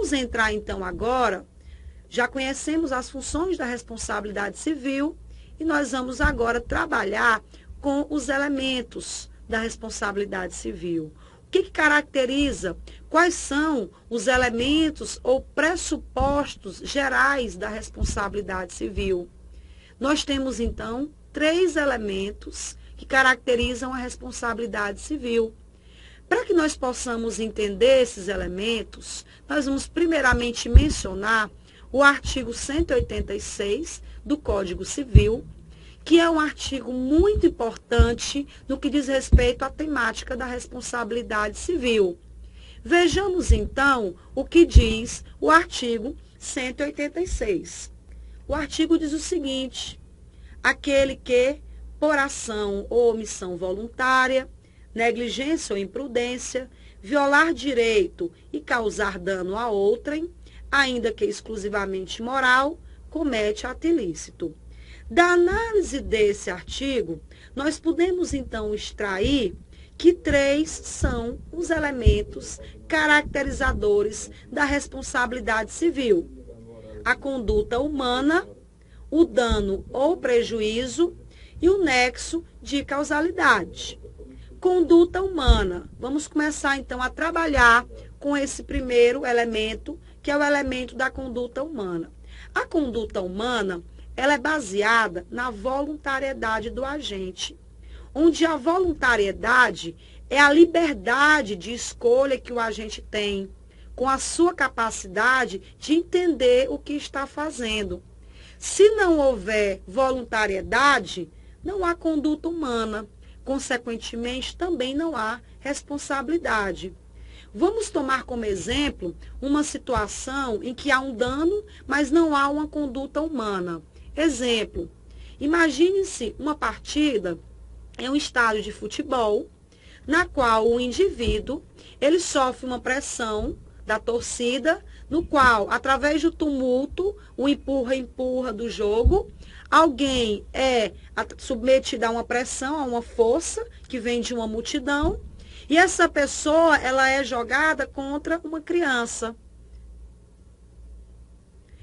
Vamos entrar então agora, já conhecemos as funções da responsabilidade civil e nós vamos agora trabalhar com os elementos da responsabilidade civil. O que caracteriza? Quais são os elementos ou pressupostos gerais da responsabilidade civil? Nós temos, então, 3 elementos que caracterizam a responsabilidade civil. Para que nós possamos entender esses elementos, nós vamos primeiramente mencionar o artigo 186 do Código Civil, que é um artigo muito importante no que diz respeito à temática da responsabilidade civil. Vejamos, então, o que diz o artigo 186. O artigo diz o seguinte: aquele que, por ação ou omissão voluntária, negligência ou imprudência, violar direito e causar dano a outrem, ainda que exclusivamente moral, comete ato ilícito. Da análise desse artigo, nós podemos então extrair que 3 são os elementos caracterizadores da responsabilidade civil: a conduta humana, o dano ou prejuízo e o nexo de causalidade. Conduta humana. Vamos começar então a trabalhar com esse primeiro elemento, que é o elemento da conduta humana. A conduta humana, ela é baseada na voluntariedade do agente, onde a voluntariedade é a liberdade de escolha que o agente tem, com a sua capacidade de entender o que está fazendo. Se não houver voluntariedade, não há conduta humana, consequentemente, também não há responsabilidade. Vamos tomar como exemplo uma situação em que há um dano, mas não há uma conduta humana. Exemplo: imagine-se uma partida em um estádio de futebol, na qual o indivíduo ele sofre uma pressão da torcida, no qual, através do tumulto, o empurra do jogo, alguém é submetido a uma pressão, a uma força que vem de uma multidão, e essa pessoa ela é jogada contra uma criança.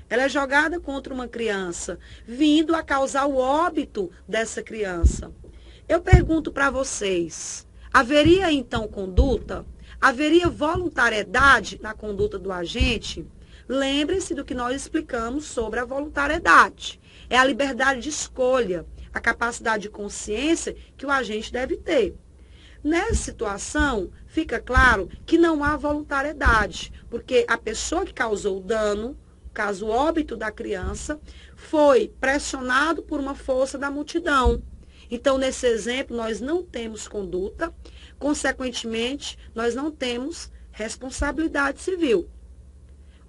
Ela é jogada contra uma criança, vindo a causar o óbito dessa criança. Eu pergunto para vocês, haveria então conduta? Haveria voluntariedade na conduta do agente? Lembre-se do que nós explicamos sobre a voluntariedade. É a liberdade de escolha, a capacidade de consciência que o agente deve ter. Nessa situação, fica claro que não há voluntariedade, porque a pessoa que causou o dano, caso o óbito da criança, foi pressionado por uma força da multidão. Então, nesse exemplo, nós não temos conduta, consequentemente, nós não temos responsabilidade civil.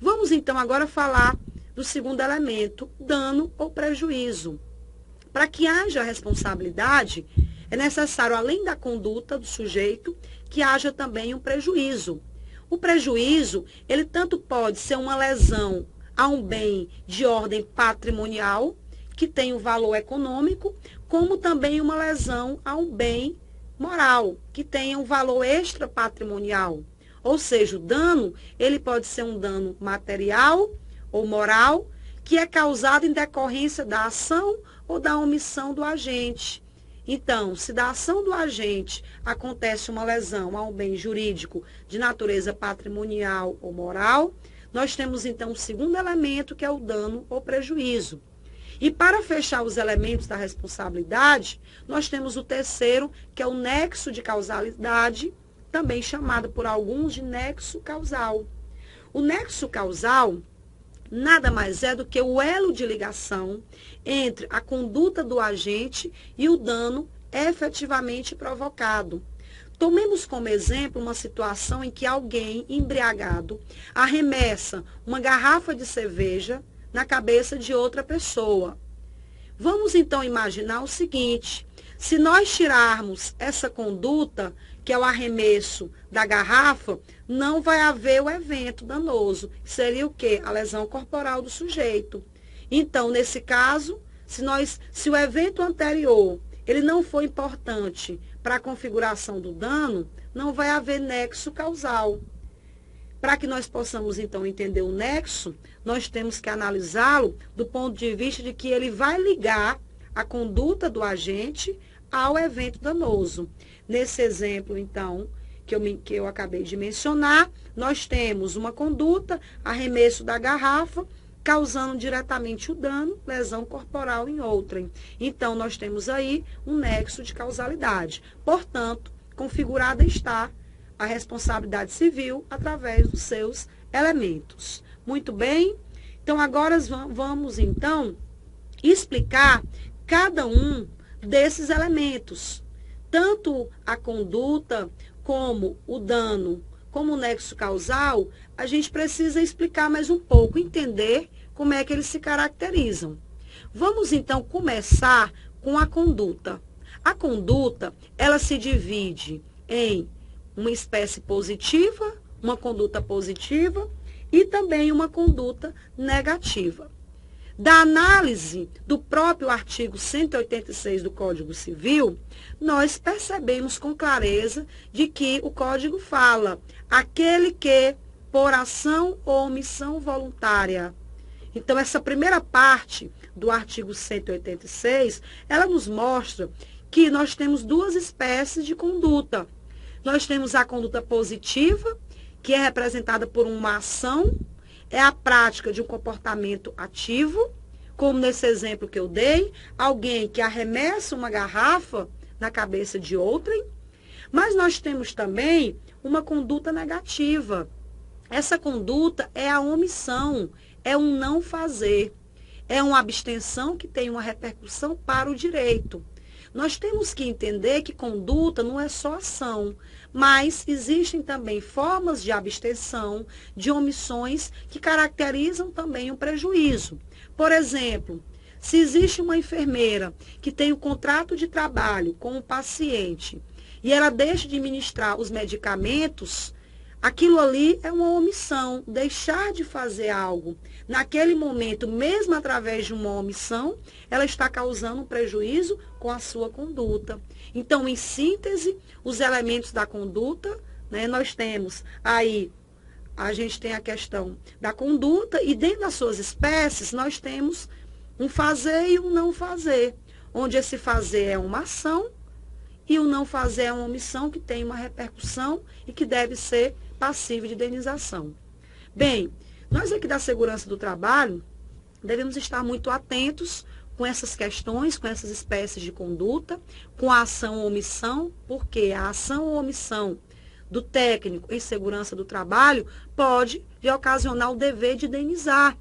Vamos, então, agora falar do segundo elemento, dano ou prejuízo. Para que haja responsabilidade, é necessário, além da conduta do sujeito, que haja também um prejuízo. O prejuízo, ele tanto pode ser uma lesão a um bem de ordem patrimonial, que tem um valor econômico, como também uma lesão a um bem moral, que tenha um valor extrapatrimonial. Ou seja, o dano, ele pode ser um dano material ou moral, que é causado em decorrência da ação ou da omissão do agente. Então, se da ação do agente acontece uma lesão a um bem jurídico de natureza patrimonial ou moral, nós temos então o segundo elemento, que é o dano ou prejuízo. E para fechar os elementos da responsabilidade, nós temos o terceiro, que é o nexo de causalidade, também chamado por alguns de nexo causal. O nexo causal nada mais é do que o elo de ligação entre a conduta do agente e o dano efetivamente provocado. Tomemos como exemplo uma situação em que alguém embriagado arremessa uma garrafa de cerveja na cabeça de outra pessoa. Vamos então imaginar o seguinte: se nós tirarmos essa conduta, que é o arremesso da garrafa, não vai haver o evento danoso, que seria o quê? A lesão corporal do sujeito. Então, nesse caso, se o evento anterior ele não for importante para a configuração do dano, não vai haver nexo causal. Para que nós possamos, então, entender o nexo, nós temos que analisá-lo do ponto de vista de que ele vai ligar a conduta do agente ao evento danoso. Nesse exemplo, então, que eu acabei de mencionar, nós temos uma conduta, arremesso da garrafa, causando diretamente o dano, lesão corporal em outrem. Então, nós temos aí um nexo de causalidade. Portanto, configurada está a responsabilidade civil através dos seus elementos. Muito bem? Então, agora vamos, então, explicar cada um desses elementos. Tanto a conduta como o dano, como o nexo causal, a gente precisa explicar mais um pouco, entender como é que eles se caracterizam. Vamos, então, começar com a conduta. A conduta, ela se divide em uma espécie positiva, uma conduta positiva e também uma conduta negativa. Da análise do próprio artigo 186 do Código Civil, nós percebemos com clareza de que o Código fala aquele que, por ação ou omissão voluntária. Então, essa primeira parte do artigo 186, ela nos mostra que nós temos duas espécies de conduta. Nós temos a conduta positiva, que é representada por uma ação, é a prática de um comportamento ativo, como nesse exemplo que eu dei, alguém que arremessa uma garrafa na cabeça de outrem. Mas nós temos também uma conduta negativa. Essa conduta é a omissão, é um não fazer, é uma abstenção que tem uma repercussão para o direito. Nós temos que entender que conduta não é só ação, mas existem também formas de abstenção, de omissões que caracterizam também o prejuízo. Por exemplo, se existe uma enfermeira que tem um contrato de trabalho com o paciente e ela deixa de ministrar os medicamentos, aquilo ali é uma omissão, deixar de fazer algo. Naquele momento, mesmo através de uma omissão, ela está causando um prejuízo com a sua conduta. Então, em síntese, os elementos da conduta, né, nós temos aí, a gente tem a questão da conduta e dentro das suas espécies, nós temos um fazer e um não fazer, onde esse fazer é uma ação e o não fazer é uma omissão que tem uma repercussão e que deve ser passivo de indenização. Bem, nós aqui da segurança do trabalho devemos estar muito atentos com essas questões, com essas espécies de conduta, com a ação ou omissão, porque a ação ou omissão do técnico em segurança do trabalho pode lhe ocasionar o dever de indenizar.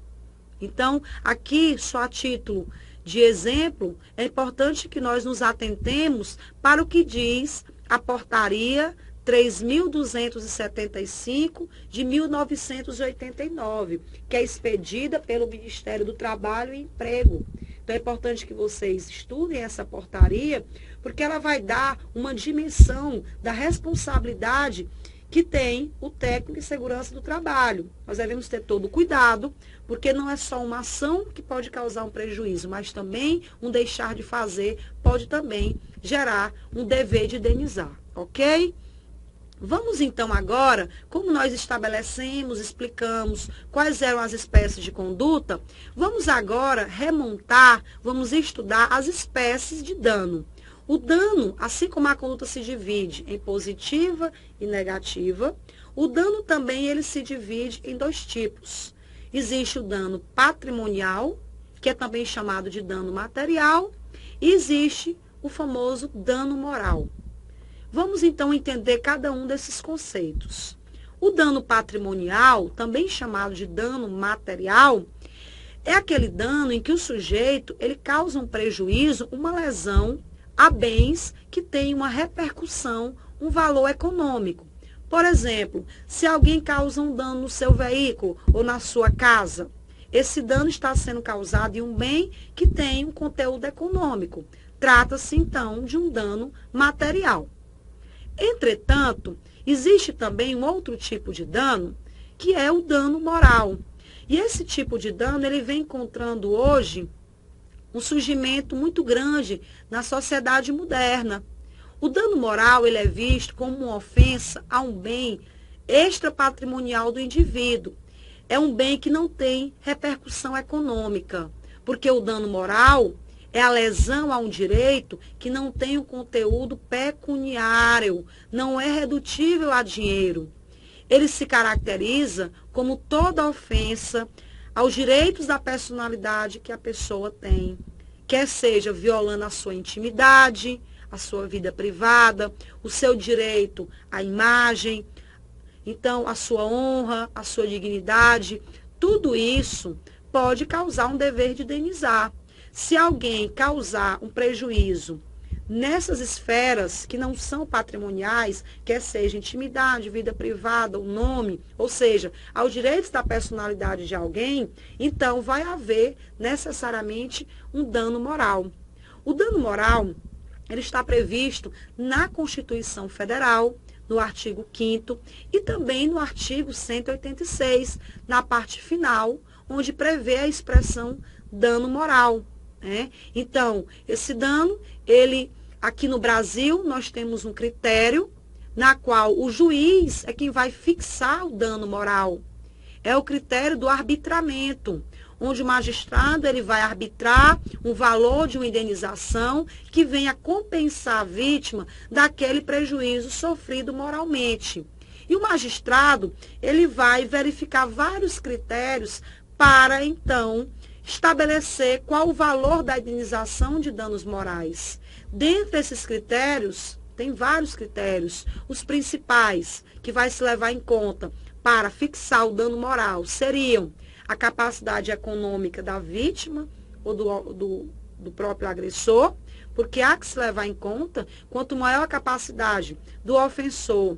Então, aqui, só a título de exemplo, é importante que nós nos atentemos para o que diz a portaria 3.275 de 1989, que é expedida pelo Ministério do Trabalho e Emprego. Então, é importante que vocês estudem essa portaria, porque ela vai dar uma dimensão da responsabilidade que tem o técnico de segurança do trabalho. Nós devemos ter todo o cuidado, porque não é só uma ação que pode causar um prejuízo, mas também um deixar de fazer pode também gerar um dever de indenizar, ok? Vamos então agora, como nós estabelecemos, explicamos quais eram as espécies de conduta, vamos agora remontar, vamos estudar as espécies de dano. O dano, assim como a conduta se divide em positiva e negativa, o dano também ele se divide em dois tipos. Existe o dano patrimonial, que é também chamado de dano material, e existe o famoso dano moral. Vamos então entender cada um desses conceitos. O dano patrimonial, também chamado de dano material, é aquele dano em que o sujeito ele causa um prejuízo, uma lesão a bens que têm uma repercussão, um valor econômico. Por exemplo, se alguém causa um dano no seu veículo ou na sua casa, esse dano está sendo causado em um bem que tem um conteúdo econômico. Trata-se então de um dano material. Entretanto, existe também um outro tipo de dano, que é o dano moral. E esse tipo de dano, ele vem encontrando hoje um surgimento muito grande na sociedade moderna. O dano moral, ele é visto como uma ofensa a um bem extrapatrimonial do indivíduo. É um bem que não tem repercussão econômica, porque o dano moral é a lesão a um direito que não tem um conteúdo pecuniário, não é redutível a dinheiro. Ele se caracteriza como toda ofensa aos direitos da personalidade que a pessoa tem, quer seja violando a sua intimidade, a sua vida privada, o seu direito à imagem, então a sua honra, a sua dignidade, tudo isso pode causar um dever de indenizar. Se alguém causar um prejuízo nessas esferas que não são patrimoniais, quer seja intimidade, vida privada, o nome, ou seja, aos direitos da personalidade de alguém, então vai haver necessariamente um dano moral. O dano moral, ele está previsto na Constituição Federal, no artigo 5º e também no artigo 186, na parte final, onde prevê a expressão dano moral. Então, esse dano, aqui no Brasil, nós temos um critério na qual o juiz é quem vai fixar o dano moral. É o critério do arbitramento, onde o magistrado ele vai arbitrar um valor de uma indenização que venha compensar a vítima daquele prejuízo sofrido moralmente. E o magistrado ele vai verificar vários critérios para, então, estabelecer qual o valor da indenização de danos morais. Dentre esses critérios, tem vários critérios. Os principais que vai se levar em conta para fixar o dano moral seriam a capacidade econômica da vítima ou do próprio agressor, porque há que se levar em conta, quanto maior a capacidade do ofensor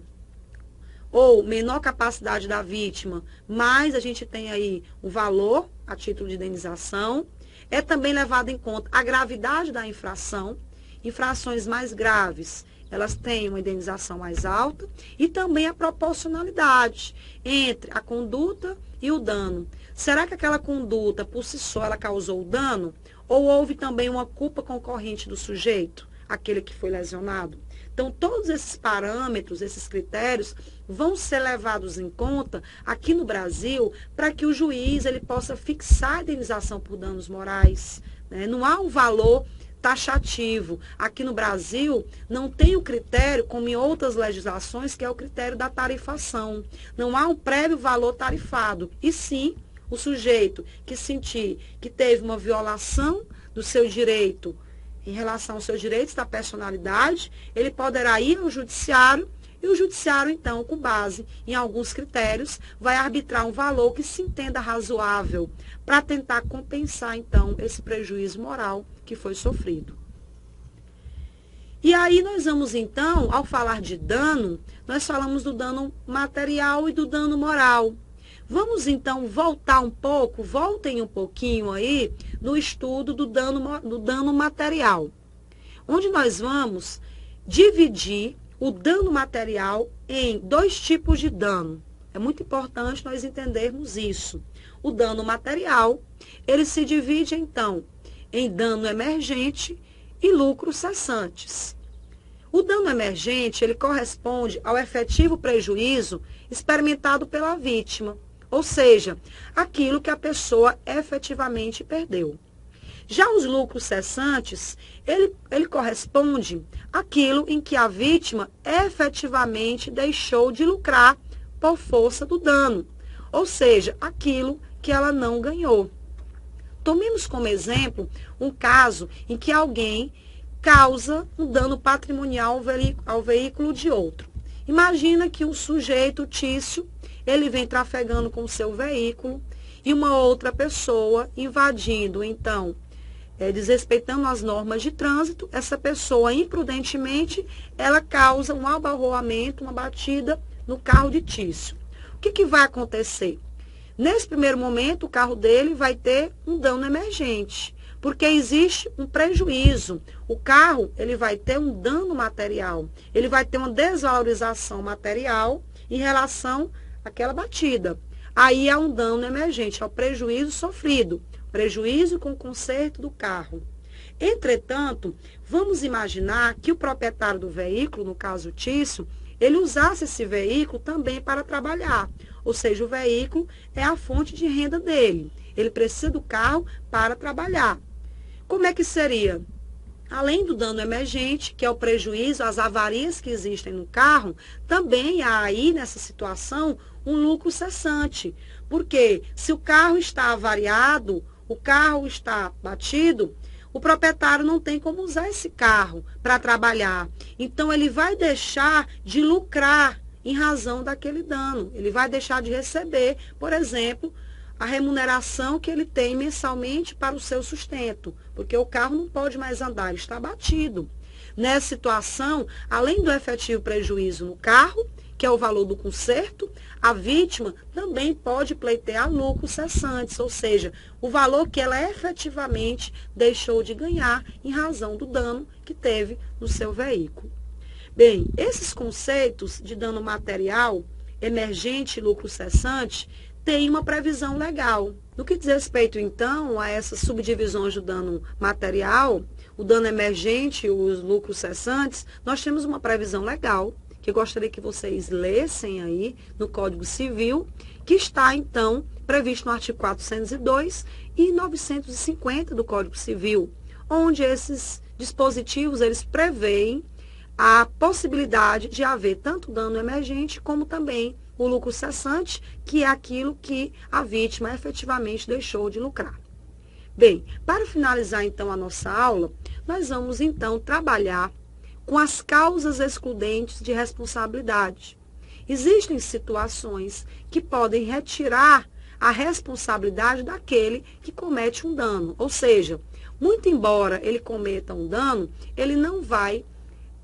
ou menor capacidade da vítima, mais a gente tem aí o valor a título de indenização. É também levado em conta a gravidade da infração. Infrações mais graves, elas têm uma indenização mais alta, e também a proporcionalidade entre a conduta e o dano. Será que aquela conduta, por si só, ela causou o dano? Ou houve também uma culpa concorrente do sujeito, aquele que foi lesionado? Então, todos esses parâmetros, esses critérios, vão ser levados em conta aqui no Brasil para que o juiz ele possa fixar a indenização por danos morais. Não há um valor taxativo. Aqui no Brasil, não tem o critério, como em outras legislações, que é o critério da tarifação. Não há um prévio valor tarifado. E sim, o sujeito que sentir que teve uma violação do seu direito em relação aos seus direitos da personalidade, ele poderá ir ao judiciário, e o judiciário, então, com base em alguns critérios, vai arbitrar um valor que se entenda razoável para tentar compensar, então, esse prejuízo moral que foi sofrido. E aí nós vamos, então, ao falar de dano, nós falamos do dano material e do dano moral. Vamos, então, voltem um pouquinho aí no estudo do dano material, onde nós vamos dividir o dano material em dois tipos de dano. É muito importante nós entendermos isso. O dano material, ele se divide, então, em dano emergente e lucros cessantes. O dano emergente, ele corresponde ao efetivo prejuízo experimentado pela vítima, ou seja, aquilo que a pessoa efetivamente perdeu. Já os lucros cessantes, ele corresponde àquilo em que a vítima efetivamente deixou de lucrar por força do dano, ou seja, aquilo que ela não ganhou. Tomemos como exemplo um caso em que alguém causa um dano patrimonial ao veículo de outro. Imagina que o sujeito, o Tício, ele vem trafegando com o seu veículo e uma outra pessoa invadindo, então, desrespeitando as normas de trânsito, essa pessoa, imprudentemente, ela causa um abarroamento, uma batida no carro de Tício. O que vai acontecer? Nesse primeiro momento, o carro dele vai ter um dano emergente, porque existe um prejuízo. O carro, ele vai ter um dano material, ele vai ter uma desvalorização material em relação àquela batida. Aí é um dano emergente, é o prejuízo sofrido, prejuízo com o conserto do carro. Entretanto, vamos imaginar que o proprietário do veículo, no caso o Tício, ele usasse esse veículo também para trabalhar. Ou seja, o veículo é a fonte de renda dele. Ele precisa do carro para trabalhar. Como é que seria? Além do dano emergente, que é o prejuízo, as avarias que existem no carro, também há aí, nessa situação, um lucro cessante. Porque se o carro está avariado, o carro está batido, o proprietário não tem como usar esse carro para trabalhar. Então, ele vai deixar de lucrar em razão daquele dano. Ele vai deixar de receber, por exemplo, a remuneração que ele tem mensalmente para o seu sustento, porque o carro não pode mais andar, ele está batido. Nessa situação, além do efetivo prejuízo no carro, que é o valor do conserto, a vítima também pode pleitear lucros cessantes, ou seja, o valor que ela efetivamente deixou de ganhar em razão do dano que teve no seu veículo. Bem, esses conceitos de dano material, emergente e lucro cessante têm uma previsão legal. No que diz respeito, então, a essas subdivisões do dano material, o dano emergente e os lucros cessantes, nós temos uma previsão legal, que eu gostaria que vocês lessem aí no Código Civil, que está, então, previsto no artigo 402 e 950 do Código Civil, onde esses dispositivos, eles preveem a possibilidade de haver tanto dano emergente como também o lucro cessante, que é aquilo que a vítima efetivamente deixou de lucrar. Bem, para finalizar então a nossa aula, nós vamos então trabalhar com as causas excludentes de responsabilidade. Existem situações que podem retirar a responsabilidade daquele que comete um dano. Ou seja, muito embora ele cometa um dano, ele não vai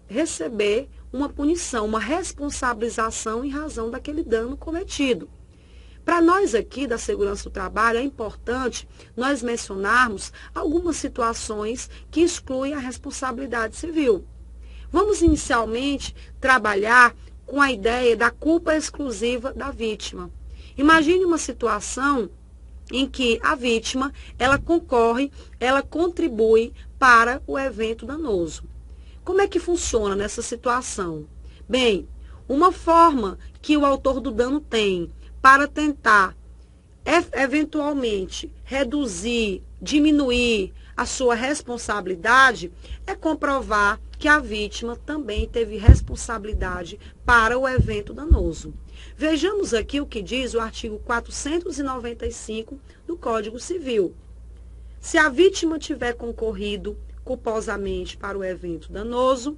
receber uma punição, uma responsabilização em razão daquele dano cometido. Para nós aqui da segurança do trabalho, é importante nós mencionarmos algumas situações que excluem a responsabilidade civil. Vamos inicialmente trabalhar com a ideia da culpa exclusiva da vítima. Imagine uma situação em que a vítima, ela concorre, ela contribui para o evento danoso. Como é que funciona nessa situação? Bem, uma forma que o autor do dano tem para tentar, eventualmente, reduzir, diminuir a sua responsabilidade é comprovar que a vítima também teve responsabilidade para o evento danoso. Vejamos aqui o que diz o artigo 495 do Código Civil. Se a vítima tiver concorrido culposamente para o evento danoso,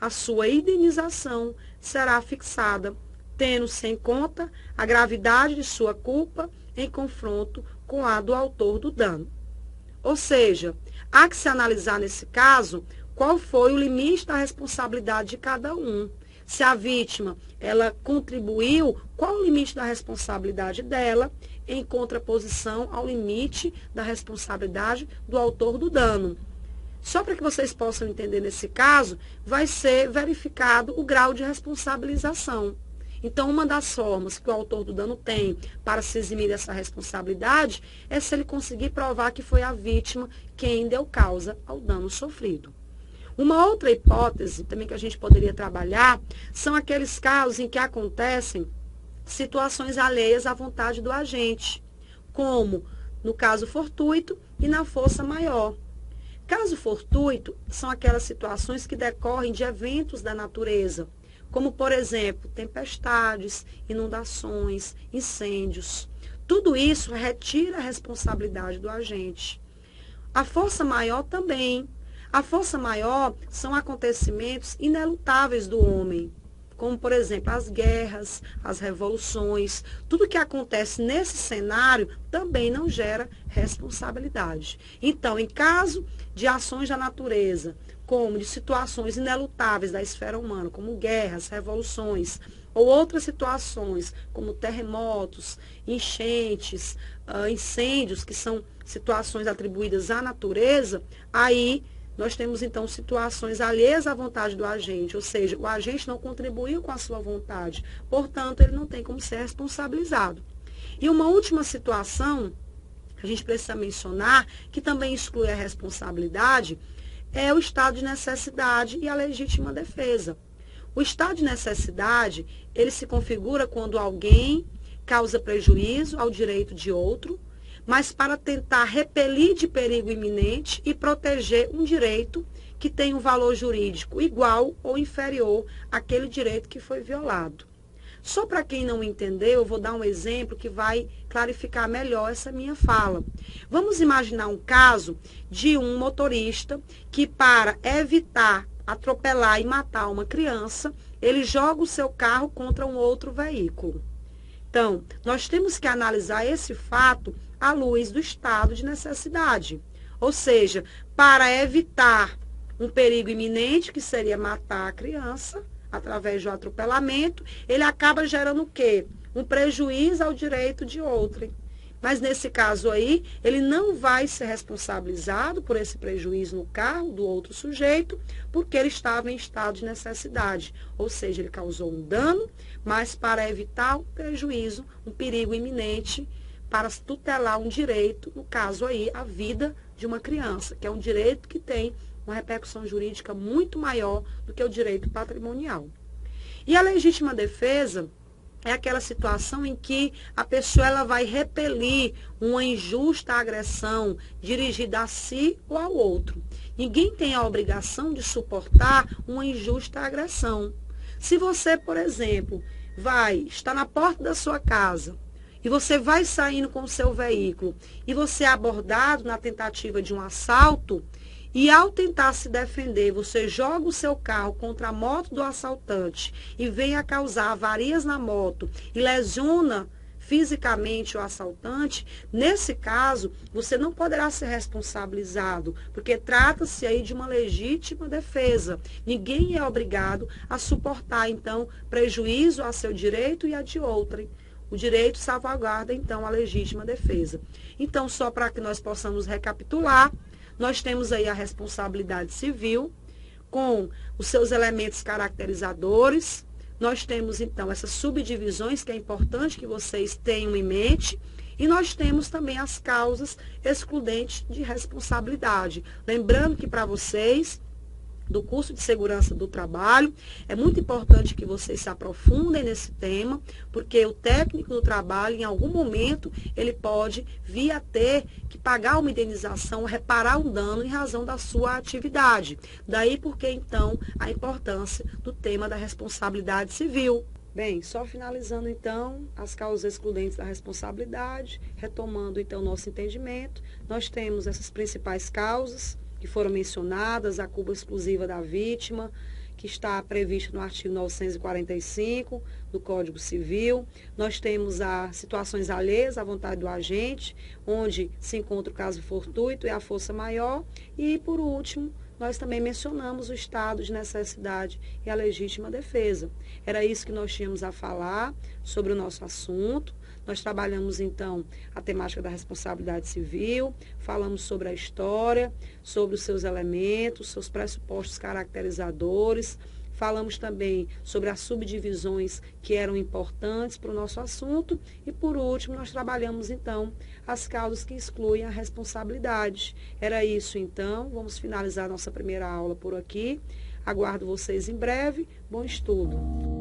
a sua indenização será fixada, tendo-se em conta a gravidade de sua culpa em confronto com a do autor do dano. Ou seja, há que se analisar nesse caso qual foi o limite da responsabilidade de cada um. Se a vítima, ela contribuiu, qual o limite da responsabilidade dela em contraposição ao limite da responsabilidade do autor do dano. Só para que vocês possam entender nesse caso, vai ser verificado o grau de responsabilização. Então, uma das formas que o autor do dano tem para se eximir dessa responsabilidade é se ele conseguir provar que foi a vítima quem deu causa ao dano sofrido. Uma outra hipótese também que a gente poderia trabalhar são aqueles casos em que acontecem situações alheias à vontade do agente, como no caso fortuito e na força maior. Caso fortuito são aquelas situações que decorrem de eventos da natureza, como, por exemplo, tempestades, inundações, incêndios. Tudo isso retira a responsabilidade do agente. A força maior também. A força maior são acontecimentos inelutáveis do homem, como, por exemplo, as guerras, as revoluções. Tudo que acontece nesse cenário também não gera responsabilidade. Então, em caso de ações da natureza, como de situações inelutáveis da esfera humana, como guerras, revoluções, ou outras situações, como terremotos, enchentes, incêndios, que são situações atribuídas à natureza, aí nós temos, então, situações alheias à vontade do agente, ou seja, o agente não contribuiu com a sua vontade, portanto, ele não tem como ser responsabilizado. E uma última situação, que a gente precisa mencionar, que também exclui a responsabilidade, é o estado de necessidade e a legítima defesa. O estado de necessidade, ele se configura quando alguém causa prejuízo ao direito de outro, mas para tentar repelir de perigo iminente e proteger um direito que tem um valor jurídico igual ou inferior àquele direito que foi violado. Só para quem não entendeu, eu vou dar um exemplo que vai clarificar melhor essa minha fala. Vamos imaginar um caso de um motorista que, para evitar atropelar e matar uma criança, ele joga o seu carro contra um outro veículo. Então, nós temos que analisar esse fato à luz do estado de necessidade. Ou seja, para evitar um perigo iminente, que seria matar a criança, através do atropelamento, ele acaba gerando o quê? Um prejuízo ao direito de outrem. Mas nesse caso aí, ele não vai ser responsabilizado por esse prejuízo no carro do outro sujeito, porque ele estava em estado de necessidade. Ou seja, ele causou um dano, mas para evitar um prejuízo, um perigo iminente, para tutelar um direito, no caso aí, a vida de uma criança, que é um direito que tem uma repercussão jurídica muito maior do que o direito patrimonial. E a legítima defesa é aquela situação em que a pessoa ela vai repelir uma injusta agressão dirigida a si ou ao outro. Ninguém tem a obrigação de suportar uma injusta agressão. Se você, por exemplo, está na porta da sua casa e você vai saindo com o seu veículo e você é abordado na tentativa de um assalto, e ao tentar se defender, você joga o seu carro contra a moto do assaltante e vem a causar avarias na moto e lesiona fisicamente o assaltante, nesse caso, você não poderá ser responsabilizado, porque trata-se aí de uma legítima defesa. Ninguém é obrigado a suportar, então, prejuízo a seu direito e a de outrem. O direito salvaguarda, então, a legítima defesa. Então, só para que nós possamos recapitular, nós temos aí a responsabilidade civil, com os seus elementos caracterizadores. Nós temos, então, essas subdivisões, que é importante que vocês tenham em mente. E nós temos também as causas excludentes de responsabilidade. Lembrando que para vocês, do curso de segurança do trabalho, é muito importante que vocês se aprofundem nesse tema, porque o técnico do trabalho, em algum momento, ele pode vir a ter que pagar uma indenização, reparar um dano em razão da sua atividade. Daí porque, então, a importância do tema da responsabilidade civil. Bem, só finalizando, então, as causas excludentes da responsabilidade, retomando, então, nosso entendimento, nós temos essas principais causas que foram mencionadas, a culpa exclusiva da vítima, que está prevista no artigo 945 do Código Civil. Nós temos as situações alheias à vontade do agente, onde se encontra o caso fortuito e a força maior. E, por último, nós também mencionamos o estado de necessidade e a legítima defesa. Era isso que nós tínhamos a falar sobre o nosso assunto. Nós trabalhamos, então, a temática da responsabilidade civil, falamos sobre a história, sobre os seus elementos, seus pressupostos caracterizadores, falamos também sobre as subdivisões que eram importantes para o nosso assunto e, por último, nós trabalhamos, então, as causas que excluem a responsabilidade. Era isso, então. Vamos finalizar nossa primeira aula por aqui. Aguardo vocês em breve. Bom estudo!